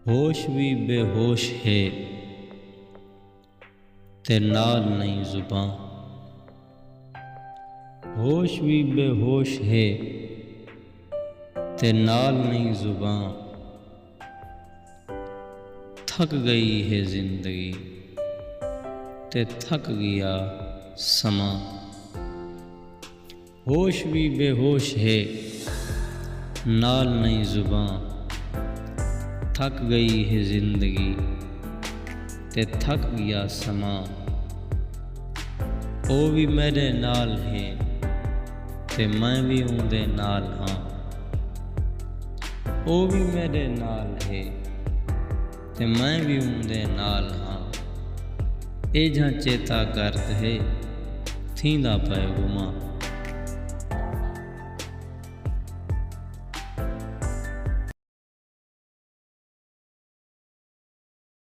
होश भी बेहोश है ते नाल नहीं जुबां। होश भी बेहोश है ते नाल नहीं जुबां। थक गई है जिंदगी ते थक गया समा। होश भी बेहोश है नाल नहीं जुबां। थक गई है जिंदगी ते थक गया समा। ओ भी मेरे नाल है ते मैं भी उंदे नाल हाँ। ओ भी मेरे नाल है ते मैं भी उंदे नाल हाँ। ए जां चेता करद है थींदा पै गुमा।